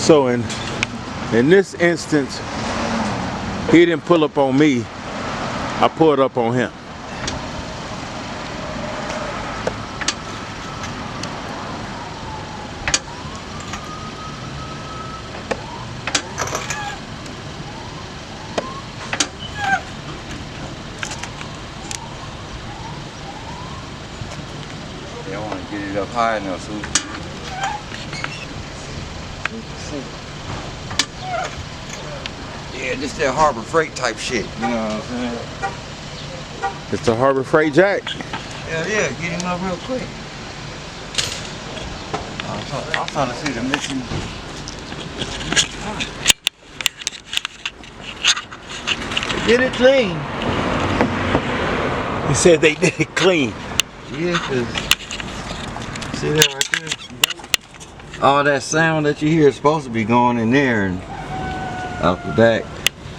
So in this instance, he didn't pull up on me. I pulled up on him. They don't want to get it up high enough, so yeah, just that Harbor Freight type shit. You know what I'm saying? It's the Harbor Freight jack. Yeah, get him up real quick. I'm trying to see the mission. Get it clean. He said they did it clean. Yeah, cause see that right there? All that sound that you hear is supposed to be going in there and out the back.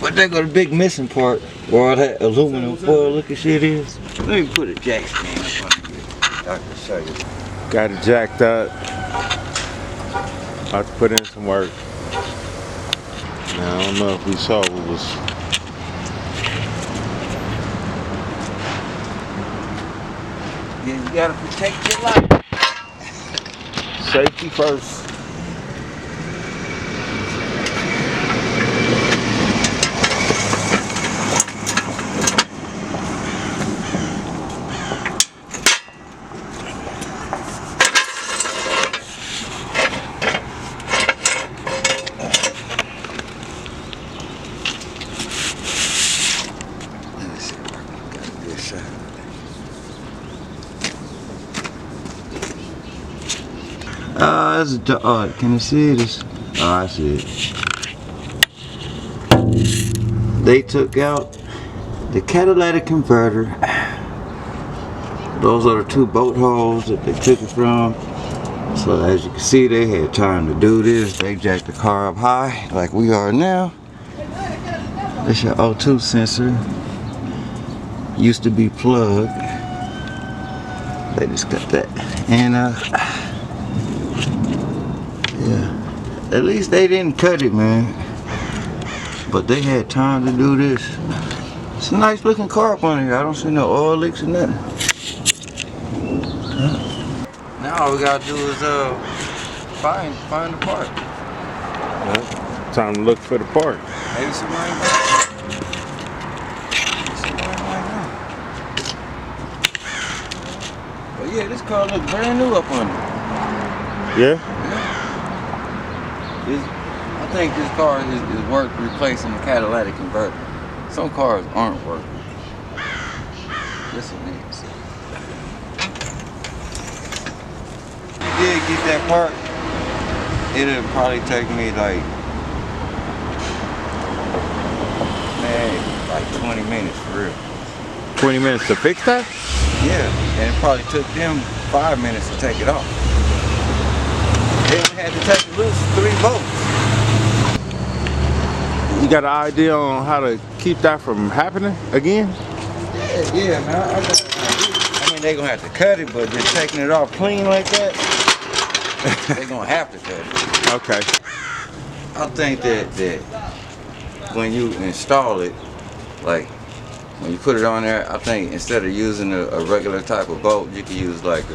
But there go the big missing part where all that aluminum foil looking shit is. Let me put a jack stand up on here. I can show you. Got it jacked up. About to put in some work. Now I don't know if we saw what was. Yeah, you gotta protect your life. Safety first. Let me see if I can get a good shot. That's a can you see this? Oh, I see it. They took out the catalytic converter. Those are the two bolt holes that they took it from. So as you can see, they had time to do this. They jacked the car up high like we are now. That's your O2 sensor. Used to be plugged. They just got that. And yeah, at least they didn't cut it, man. But they had time to do this. It's a nice looking car up on here. I don't see no oil leaks or nothing. Now all we gotta do is find the part. Time to look for the part. Maybe somebody might know. But yeah, this car looks brand new up on it. Yeah? I think this car is worth replacing the catalytic converter. Some cars aren't worth it. This one is. If you did get that part, it'll probably take me like 20 minutes for real. 20 minutes to fix that? Yeah, and it probably took them 5 minutes to take it off. They only had to take it loose 3 bolts. You got an idea on how to keep that from happening again? Yeah, man. I mean, they're gonna have to cut it, but just taking it off clean like that, they're gonna have to cut it. Okay. I think that when you install it, like when you put it on there, I think instead of using a regular type of bolt, you can use like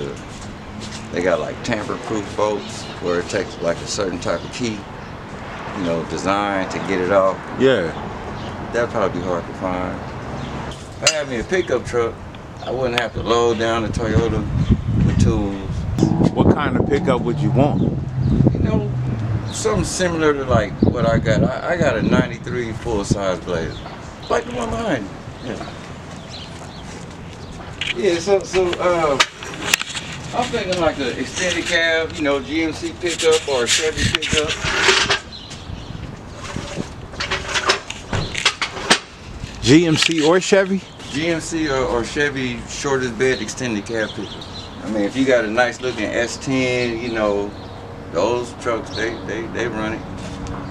they got like tamper-proof bolts where it takes like a certain type of key, you know, designed to get it off. Yeah. That'd probably be hard to find. If I had me a pickup truck, I wouldn't have to load down the Toyota with tools. What kind of pickup would you want? You know, something similar to like what I got. I got a 93 full-size Blazer. Like the one behind me. Yeah, so I'm thinking like an extended cab, you know, GMC pickup or a Chevy pickup. GMC or Chevy? GMC or Chevy shortest bed extended cab pickup. I mean, if you got a nice looking S10, you know, those trucks, they run it.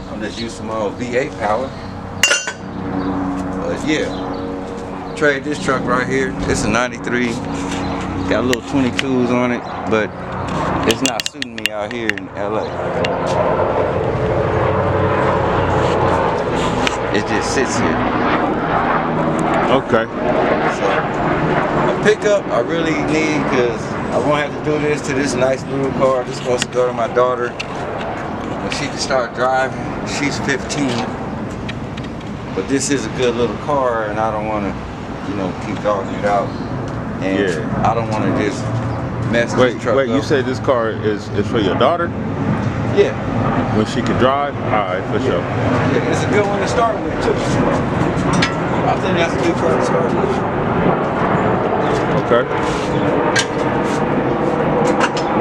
I'm just using some old V8 power. But yeah, trade this truck right here. It's a 93. Got little 22s on it, but it's not suiting me out here in LA. It just sits here. Okay. So a pickup I really need because I won't have to do this to this nice little car. This is supposed to go to my daughter when she can start driving. She's 15. But this is a good little car and I don't want to, you know, keep dogging it out. And Yeah. I don't want to just mess this truck Wait, up. you said this car is for your daughter? Yeah. When she can drive? Alright, for sure. Yeah, it's a good one to start with too. I think that's a good car to start with. Okay.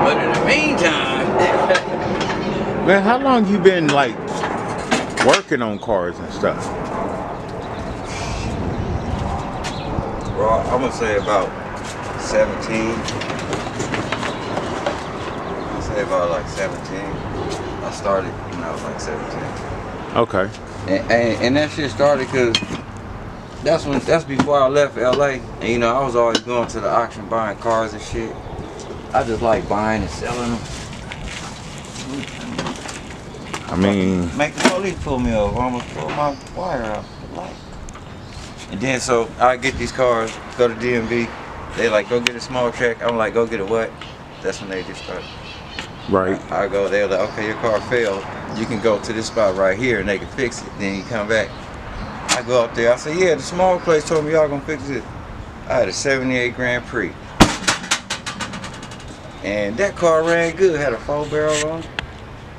But in the meantime, Man, how long you been like working on cars and stuff? bro, I'm gonna say about 17. I'll say about like 17. I started when I was like 17. Okay. And that shit started because that's before I left LA. And you know, I was always going to the auction buying cars and shit. I just like buying and selling them. I mean, Make the police pull me over. I almost pull my wire out the light. And then so I get these cars, go to DMV. They like, go get a small check. I'm like, go get a what? That's when they just start. right. I go, they're like, okay, your car failed. You can go to this spot right here and they can fix it. Then you come back. I go up there. I say, yeah, the small place told me y'all gonna fix it. I had a 78 Grand Prix. And that car ran good, had a 4-barrel on it.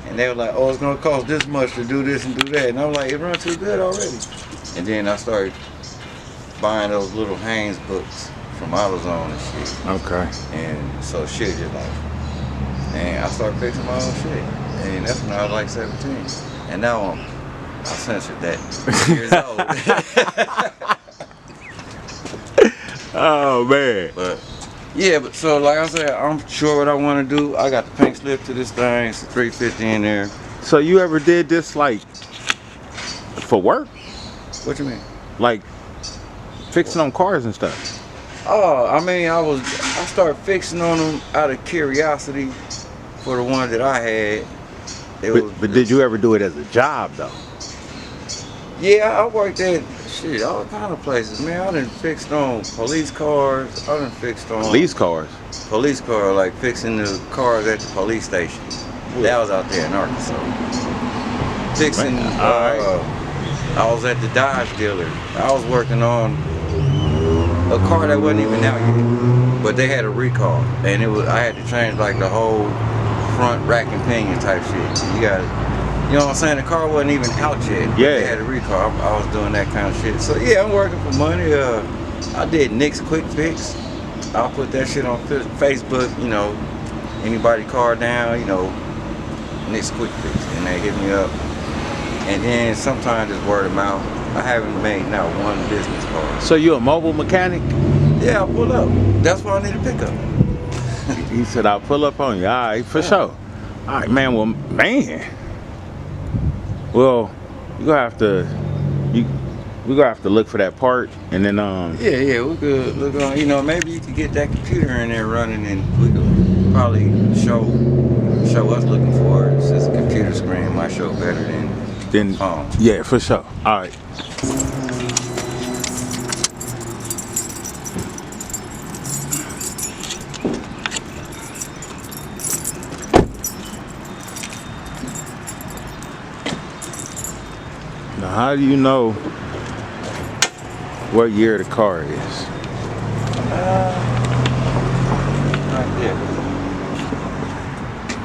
And they were like, oh, it's gonna cost this much to do this and do that. And I'm like, it runs too good already. And then I started buying those little Haynes books from AutoZone and shit. Okay. And so shit just like, and I started fixing my own shit. And that's when I was like 17. And now I censored that. Years old. Oh man. But yeah, but so like I said, I'm sure what I want to do. I got the paint slip to this thing. It's a 350 in there. So you ever did this like for work? What you mean? Like fixing on cars and stuff? Oh, I mean, I started fixing on them out of curiosity for the one that I had. But did you ever do it as a job though? Yeah, I worked at shit, all kind of places. Man, I done fixed on police cars. I done fixed on Police cars. police car, like fixing the cars at the police station. That was out there in Arkansas. Fixing. Man, alright. I was at the Dodge dealer. I was working on a car that wasn't even out yet, but they had a recall, and I had to change like the whole front rack and pinion type shit. You got it. You know what I'm saying? The car wasn't even out yet. But Yeah. They had a recall. I was doing that kind of shit. So yeah, I'm working for money. I did NIC's Quick Fix. I'll put that shit on Facebook. You know, anybody car down. You know, NIC's Quick Fix, and they hit me up. And then sometimes it's word of mouth. I haven't made not one business card. So you a mobile mechanic? Yeah, I'll pull up. That's why I need a pickup. He said I'll pull up on you. All right, for sure. All right, man. Well, man. Well, we're gonna have to look for that part, and then Yeah, we could look on. You know, maybe you could get that computer in there running, and we could probably show us looking for it. Since the computer screen might show better than phone. Yeah, for sure. All right. Now, how do you know what year the car is? Right there.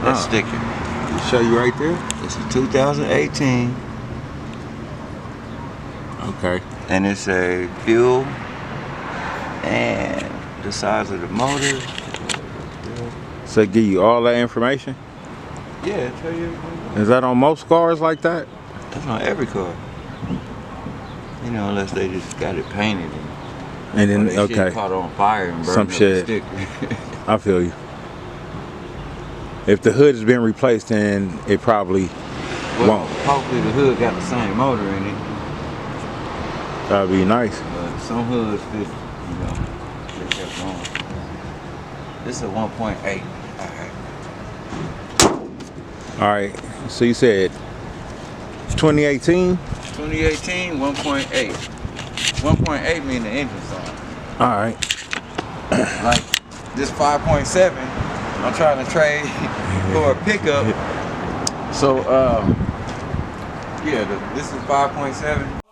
That sticker. Show you right there? It's a 2018, Okay. and it's a fuel and the size of the motor. So it give you all that information? Yeah, tell you everything. Is that on most cars like that? That's on every car. You know, unless they just got it painted And or then, they shit okay, caught on fire and burned Some up shit. the sticker. I feel you. If the hood has been replaced, then it probably Well, won't. hopefully the hood got the same motor in it. That'd be nice. But some hoods fit, you know, they kept going. This is a 1.8. Alright. All right. So you said it's 2018? 2018, 1.8. 1.8 mean the engine's on. All right. Like this 5.7, I'm trying to trade for a pickup. So yeah, this is 5.7.